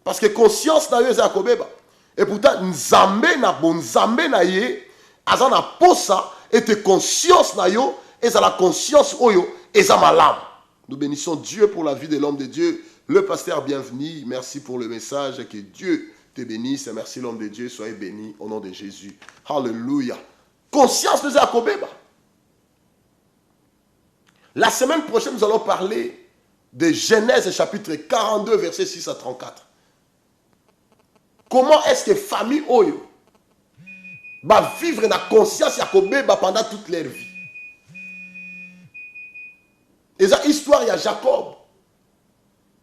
Parce que conscience na yo est à kobeba. Et pourtant nzambe na bon nzambe na ye azana posa et te conscience na yo et la conscience oyo et ça malam. Nous bénissons Dieu pour la vie de l'homme de Dieu. Le pasteur bienvenu, merci pour le message, que Dieu te bénisse. Merci l'homme de Dieu, soyez béni au nom de Jésus. Alléluia. Conscience de Zakobeba. La semaine prochaine, nous allons parler de Genèse chapitre 42, versets 6 à 34. Comment est-ce que famille Oyo va vivre dans la conscience Yakobeba pendant toute leur vie? Et ça, histoire, il y a Jacob.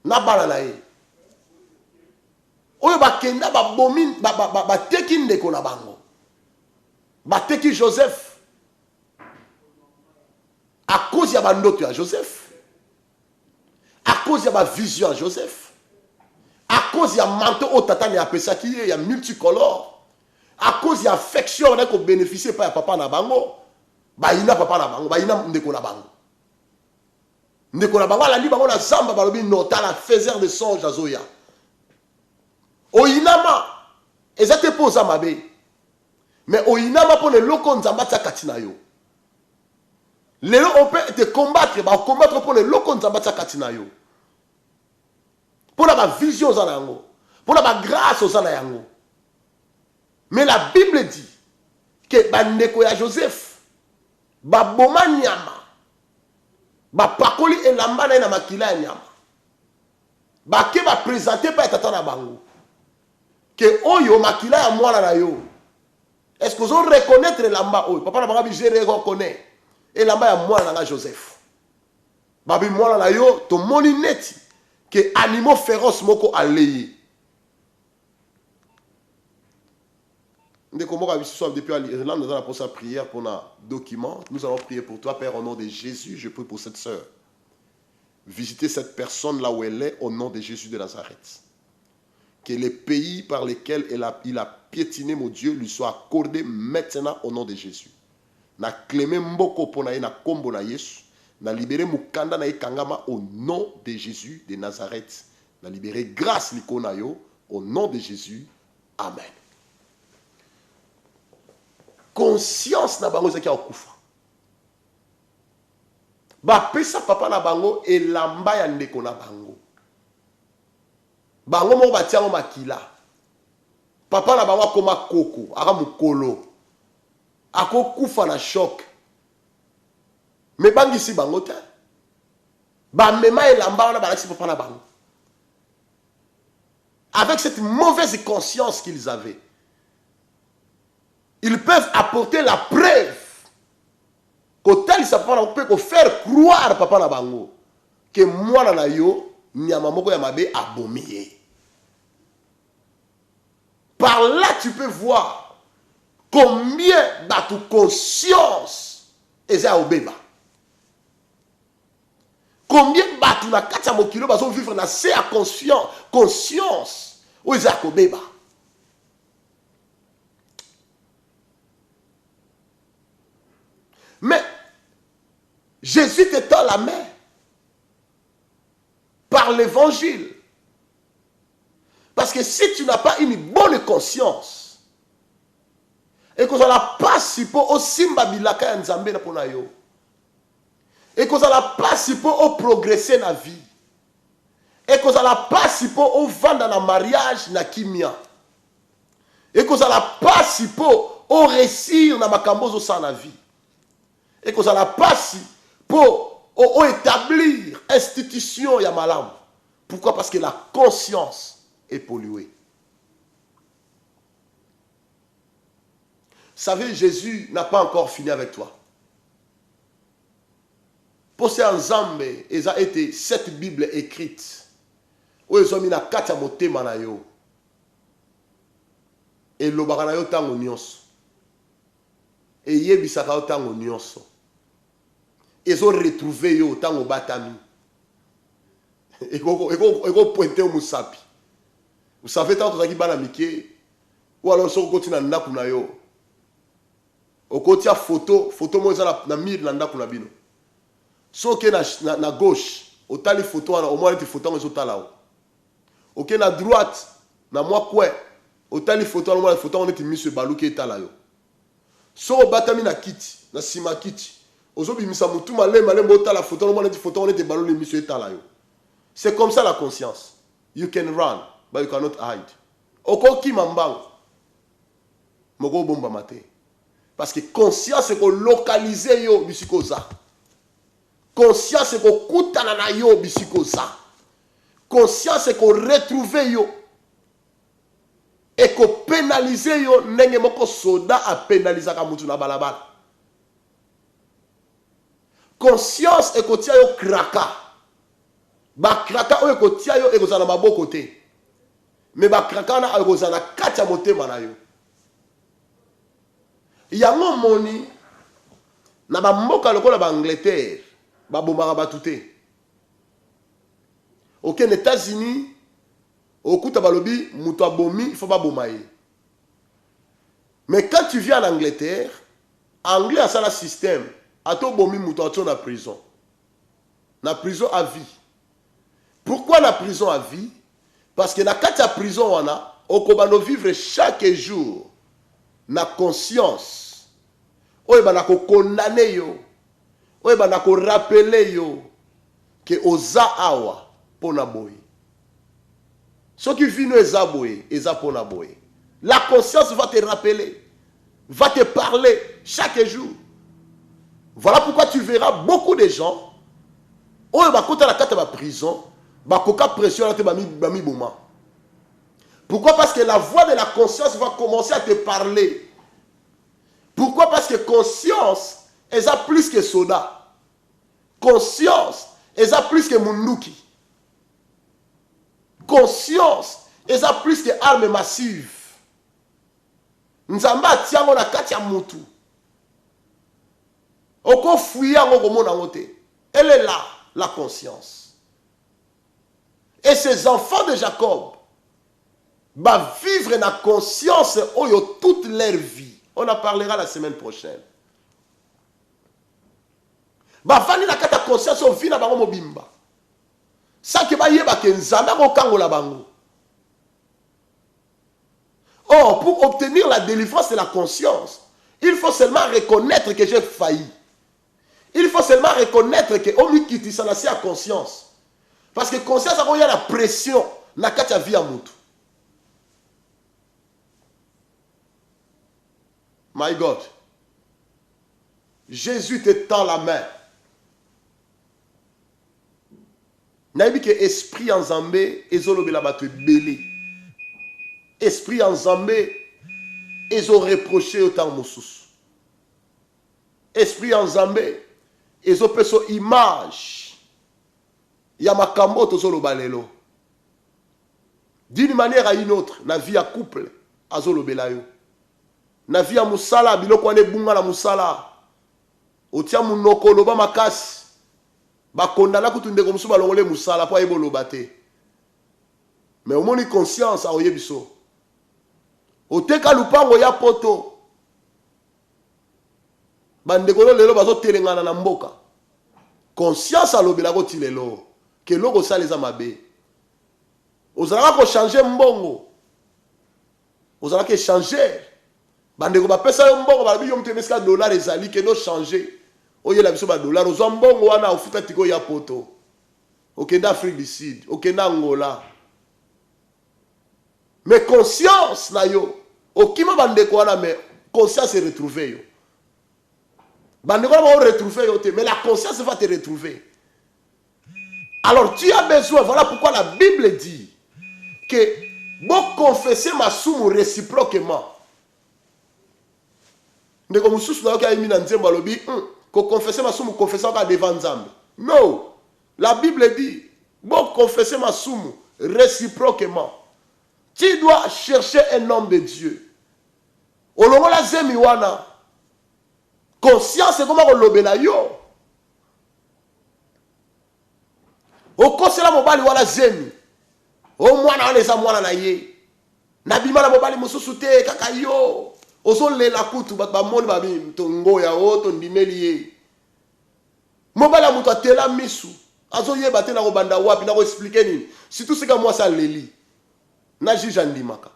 Nabala nae. Oyo bakenda babomin bateki ndeko na bango. Bateki Joseph. À cause ya bandoto ya Joseph. À cause ya ba vision ya Joseph. À cause ya manteau au tatane ya pesa qui est multicolore. À cause ya affection on a ko bénéficier pas ya papa na bango. Ba ina papa na bango, ba ina ndeko na bango. Ndeko na bango la li bango na zamba balobi nota la faiseur de songe azoya. Oinama ezate poza mabe. Mais oinama pour le loko nzamba katina yo. Lelo on peut te combattre, ba combattre pour le loko nzamba katina yo. Pour la vision aux anango, pour la grâce aux anayango. Mais la Bible dit que bandeko ya Joseph ba boma nyama. Ba pakoli elamba na makila ya nyama. Ba ke ba présenter pa tata na bango. Que oyo makila ya mwana na yo. Est-ce que vous reconnaître elamba oyo? Papa na bango bi je reconnais. Elamba ya mwana na Joseph. Ba bi mwana na yo to moni neti que animaux féroces moko aleye. Depuis l'Irlande, nous allons pour sa prière pour un document. Nous allons prier pour toi, Père, au nom de Jésus. Je prie pour cette sœur. Visitez cette personne là où elle est, au nom de Jésus de Nazareth. Que les pays par lesquels il a piétiné, mon Dieu, lui soient accordés maintenant au nom de Jésus. Na clémé mboko ponaye na kombo na Yesu. Na libéré mukanda na kangama au nom de Jésus de Nazareth. Na libéré grâce likonayo au nom de Jésus. Amen. conscience na bango ezaki akufa. Bapesa papa na bango elamba ya ndeko na bango. Bango moko batiango makila. Papa na bango akoma koko, aka mukolo. Ako kufa na choc. Me bangisi bango te. Ba mema elamba wana balakisi papa na bango. Avec cette mauvaise conscience qu'ils avaient, ils peuvent apporter la preuve qu'autel ça peut faire croire papa na bango que moi na yo nyama moko ya mabe abomié. Par là tu peux voir combien de ta conscience est à obéba. Combien de batu na kati ya mokilo bazo vivre na se à conscience ou est à obéba. Mais Jésus te tend la main par l'évangile. Parce que si tu n'as pas une bonne conscience et que ça n'a pas si peu au simba bilaka ya nzambe na pona yo et que ça n'a pas si peu au progresser na vie et que ça n'a pas si peu au vendre na mariage na kimia et que ça n'a pas si peu au réussir na makambo zo sa na vie et que ça n'a pas si pour établir institution ya malam. Pourquoi? Parce que la conscience est polluée. Vous savez, Jésus n'a pas encore fini avec toi. Pour ces ensemble, il a été cette Bible écrite où ils ont mis la carte à monter manayo et le baranayo tango nyonso et yebisaka tango nyonso. Ils ont retrouvé yo tango batami. Et go pointer au musapi. Vous savez tant que bana mike ou alors so continue na ndaku na yo. Okotia photo mo na mire na ndaku na bino. So ke na gauche, otali photo wana au moins les photos ngo tala o. OK na droite, na moi kwe, otali photo au moins les photos on est mis sur baluki etala yo. So batami na kiti, na sima kiti. C'est comme ça la conscience. You can run, but you cannot hide. Okoki mambang. Moko bomba mate. Parce que conscience c'est qu'on localise yo bisikoza. Conscience c'est qu'on kutana na yo bisikoza. Conscience c'est qu'on retrouve yo. Et qu'on pénalise yo nenge moko soda a pénaliser ka mutu na balabala. Conscience et kotia yo kraka. Ba kraka o kotia yo e kozana maboko te. Mais ba kraka na e kozana kati ya motema na yo. Yango moni na ba mboka lokola ba Angleterre, ba bombaka batu te. OK, aux États-Unis, okuta balobi muto abomi, il faut pas bomaye. Mais quand tu viens en Angleterre, anglais a ça le système. Ato bomi muto ato na prison. Na prison à vie. Pourquoi la prison à vie? Parce que na kati ya prison wana, okobano vivre chaque jour na conscience. Oye bana ko condamner yo. Oye bana ko rappeler yo que oza awa pona boy. Ce qui vient eza boy, eza pona boy. La conscience va te rappeler, va te parler chaque jour. Voilà pourquoi tu verras beaucoup de gens oye bakota na kati ya prison, bakoka pression te bami boma. Pourquoi? Parce que la voix de la conscience va commencer à te parler. Pourquoi? Parce que conscience, elle a plus que soda. Conscience, elle a plus que munduki. Conscience, elle a plus que armes massives. Nzamba tiango na kati ya mutu. Oko fuya ngo komona ngote. Elle est là, la conscience. Et ces enfants de Jacob va vivre la conscience toute leur vie. On en parlera la semaine prochaine. Va vani na kata conscience au vina bango mobimba. Ça que ba yeba ke nzambe ko kangola bango. Or pour obtenir la délivrance de la conscience, Il faut seulement reconnaître que j'ai failli. Il faut seulement reconnaître que Omikiti ça n'a pas conscience. Parce que conscience il y a la pression na kati ya vie ya mutu. My God. Jésus te tend la main. Naïbi que esprit en Zambé ezolobela bato belé. Esprit en Zambé ezo reproché autant mosusu. Esprit en Zambé ezo peso image ya makambo tozoloba lelo. D'une manière à une autre, na vie à couple azolobela yo. Na vie à musala biloko ane bunga na musala. Otia munoko loba makasi. Bakondana kutunde komsu balongole musala po ayebo loba te. Mais omoni conscience a oyebiso. Oteka lupango ya poto. Bandekolo lelo bazo telengana na mboka. Conscience alobela ko tilelo. Que loko saleza mabe. Ozalaka ko changer mbongo. Ozalaka ke changer. Bandeko ba pesa yo mbongo ba bi yo mtemeska dollar ezali ke no changer. Oye la biso ba dollar ozo mbongo wana ofuta tiko ya poto. Okenda Afrique du Sud, okenda Angola. Mais conscience na yo, okima bandeko wana mais conscience se retrouver yo. Bandeko va retrouver yo te, mais la conscience va te retrouver. Alors tu as besoin, voilà pourquoi la Bible dit que bon confesser ma somme réciproquement. Ndeko mususu na yoka imi na nzembo alobi, ko confesser ma somme confesser ka devant Nzambe. Non. La Bible dit, bon confesser ma somme réciproquement. Tu dois chercher un homme de Dieu. Olongo la zemi wana. Conscience c'est comment on lobela yo. Okosela mobali wala zemi. O mwana wana eza mwana na ye. Na bima na mobali mususu te kaka yo. Ozo lela kutu ba moni ba bi tongo ya oto ndimeli ye. Mobali mutu atela misu. Azo yeba te na ko banda wapi na ko expliquer nini. Surtout c'est que moi ça leli. Na juge andimaka.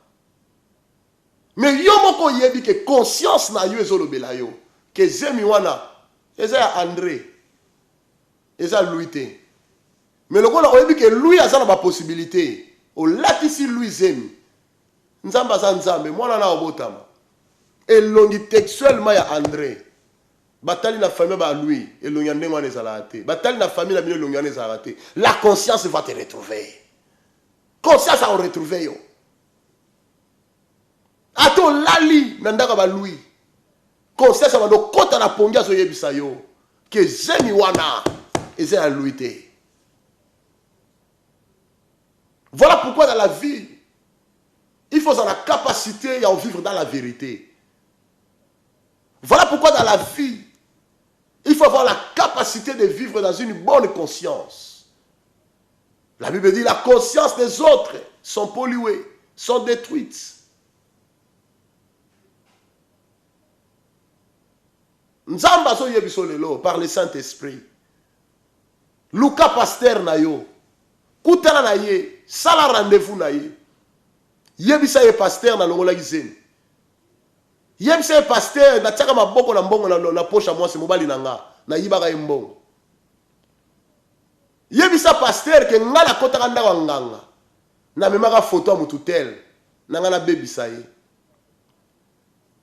Mais yo moko yebi ke conscience na yo ezolobela yo. Que zemi wana eza André. Eza Louis te. Mais le kola oyebi ke Louis azana ba possibilité. O latisi Louis zemi. Nzamba za nzambe mwana na obotama. Elongi textuellement ya André. Batali na famille ba Louis elongi ndenge wana ezala te. Batali na famille na bino elongi wana ezala te. La conscience va te retrouver. Conscience a retrouver yo. Ato lali nandaka ba Louis. Conscience va do kota na pongia so yebisa yo. Que zemi wana eza ya Louis te. Voilà pourquoi dans la vie, il faut avoir la capacité à vivre dans la vérité. Voilà pourquoi dans la vie, il faut avoir la capacité de vivre dans une bonne conscience. La Bible dit la conscience des autres sont polluées, sont détruites. Nzamba so yebiso lelo par le Saint-Esprit. Luka pasteur na yo. Kutana na ye, sala rendez-vous na ye. Yebisa ye pasteur na longola gizeni. Yebisa ye pasteur na tchaka maboko na mbongo na poche moi se mobali nanga na yibaka mbongo. Yebisa pasteur ke ngala kota kanda wa nganga. Na memaka photo mutu tel nanga na bebisa ye.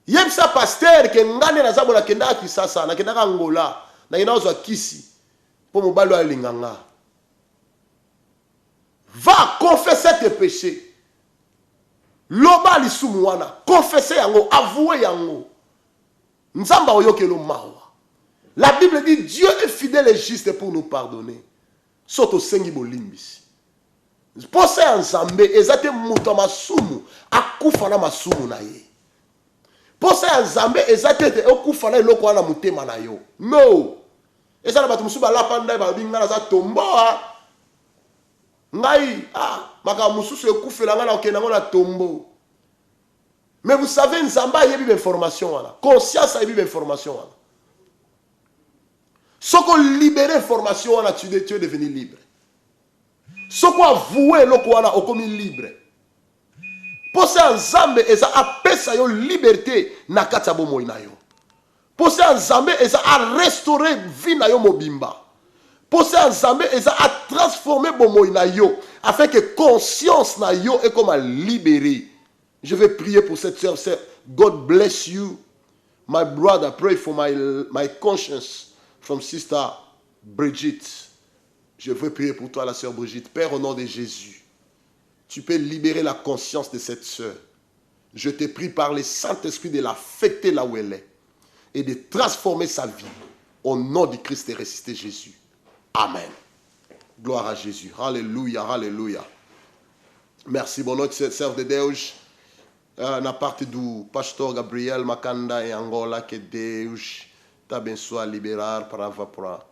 Yebisa pasteur ke ngane na zabo na kenda Kisasa na kenda Angola na kenda ozwa kisi po mobali wa linganga. Va confesser tes péchés. Loba lisumu wana, confesser yango, avouer yango. Nzamba oyokelo mawa. La Bible dit Dieu est fidèle et juste pour nous pardonner. Soto sengi bolimbisi. Pose nzambe ezate muto masumu akufa na masumu na ye. Pose nzambe ezate te okufa na eloko wana mutema na yo. No. Ezala batu musuba lapanda ba bingana za tomboa. Ngai, maka mususu ekufela ngana okenda ngona tombo. Mais vous savez, Nzamba yebi information wana. Conscience yebi information wana. Soko libérer information wana, tu es devenu libre. Soko avouer loko wana okomi libre. Pose Nzambe eza apesa yo liberté na kati ya bomoi na yo. Posé en Zambé, et ça a restauré vie na yo mobimba. Posé en Zambé, et ça a transformé bomo na yo, afin que conscience na yo est comme à libérer. Je vais prier pour cette sœur. God bless you, my brother. Pray for my conscience from Sister Brigitte. Je veux prier pour toi, la sœur Brigitte. Père, au nom de Jésus, tu peux libérer la conscience de cette sœur. Je te prie par le Saint-Esprit de l'affecter là où elle est et de transformer sa vie. Au nom du Christ et ressuscité Jésus. Amen. Gloire à Jésus. Alléluia, alléluia. Merci, bon notre serve de Deus. Na parte do pastor Gabriel Makanda em Angola, que Deus te abençoe a liberar palavra para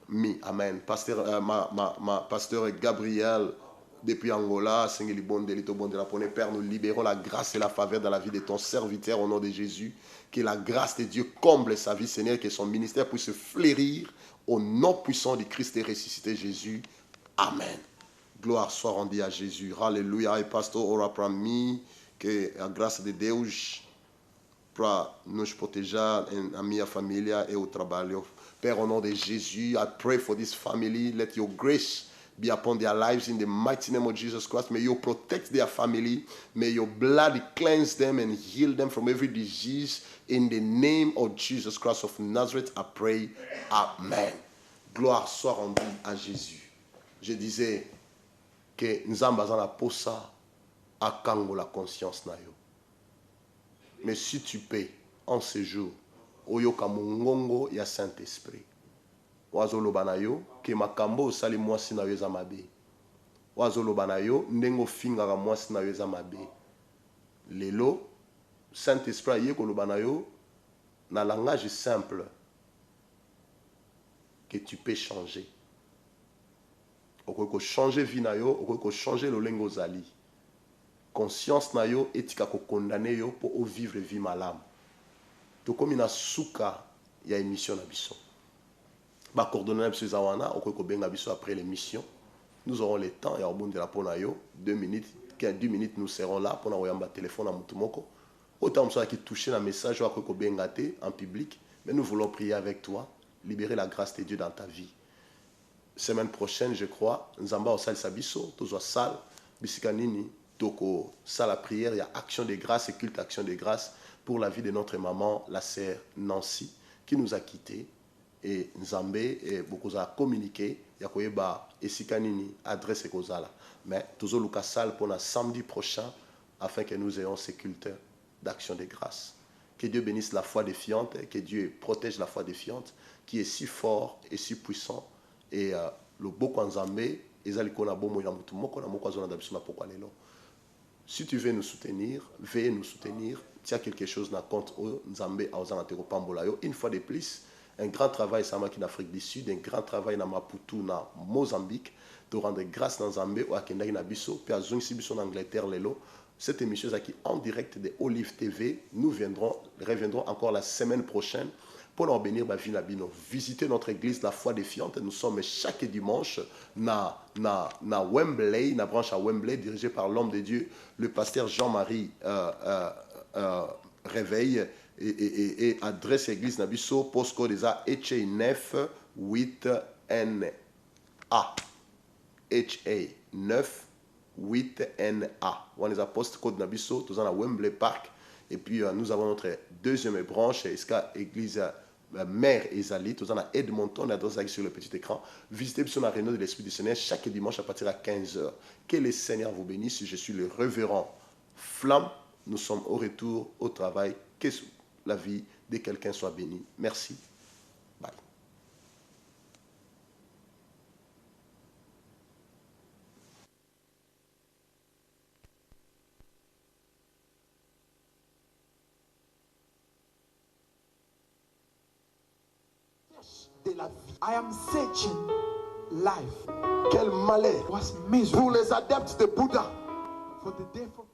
mim. Amen. Pasteur, pasteur Gabriel, depuis Angola, Seigneur, bon délito, bon de la poney. Père, nous libérons la grâce et la faveur dans la vie de ton serviteur au nom de Jésus. Que la grâce de Dieu comble sa vie, Seigneur, que son ministère puisse se fleurir au nom puissant du Christ et ressuscité Jésus. Amen. Gloire soit rendue à Jésus. Alléluia. Et pasteur, ora para mim. Que a graça de Deus para nos proteger, a minha família e o trabalho. Père, au nom de Jésus, I pray for this family. Let your grace be upon their lives in the mighty name of Jesus Christ. May you protect their family. May your blood cleanse them and heal them from every disease. In the name of Jesus Christ of Nazareth, I pray. Amen. Gloire soit rendue à Jésus. Je disais que nous avons la posa à Kango la conscience na yo. Mais si tu peux en ce jour, oyoka mongongo ya Saint-Esprit. Wazoloba na yo ke makambo osali mwasi na yo eza mabe. Wazoloba na yo ndengo fingaka mwasi na yo eza mabe. Lelo Saint-Esprit aye koloba na yo na langage simple que tu peux changer. Okoko changer vie na yo, okoko changer lolengo zali. Conscience na yo etika ko condamner yo pour vivre vie malamu. To komi na suka ya émission na biso. Ba coordonner biso zawana okoko benga biso après l'émission. Nous aurons le temps ya obonde la pona yo 2 minutes, 10 minutes nous serons là pour na oyamba téléphone na mutumoko. Autant ça qui toucher la message okoko benga te en public, mais nous voulons prier avec toi, libérer la grâce de Dieu dans ta vie. Semaine prochaine, je crois, nzamba au sal sabiso, tozo sal bisika nini. Donc, ça, la prière, il y a action de grâce et culte action de grâce pour la vie de notre maman, la sœur Nancy, qui nous a quittés. Et Nzambé, et beaucoup a communiqué, il y a quoi et Sikanini, adresse et Kozala. Mais, toujours le Kassal pour le samedi prochain, afin que nous ayons ces cultes d'action de grâce. Que Dieu bénisse la foi défiante, que Dieu protège la foi défiante, qui est si fort et si puissant. Et le Boko Nzambé, si tu veux nous soutenir, veuillez nous soutenir. Tu as quelque chose dans compte Nzambé une fois de plus, un grand travail en Afrique du Sud, un grand travail dans Maputo, dans Mozambique, de rendre grâce dans Nzambé ou à Kenda Inabiso, puis à Zunsibiso en Angleterre lelo. Cette émission est en direct de Olive TV. Nous reviendrons encore la semaine prochaine pour nous bénir ma vie Nabino. Visitez notre église La Foi Défiante. Nous sommes chaque dimanche na Wembley, na branche à Wembley, dirigée par l'homme de Dieu, le pasteur Jean-Marie Réveil et adresse église Nabiso, postcode des HA9 8NA. HA9 8NA. On les a postcode Nabiso, tous à Wembley Park. Et puis nous avons notre deuxième branche, église Mère Ezali, tous en Edmonton, l'adresse sur le petit écran. Visitez sur la réunion de l'Esprit du Seigneur chaque dimanche à partir de 15h. Que le Seigneur vous bénisse. Je suis le révérend Flamme. Nous sommes au retour au travail. Que la vie de quelqu'un soit bénie. Merci. Bye. De la vie. I am searching life. Quel malheur Was miserable pour les adeptes de Bouddha. for the day for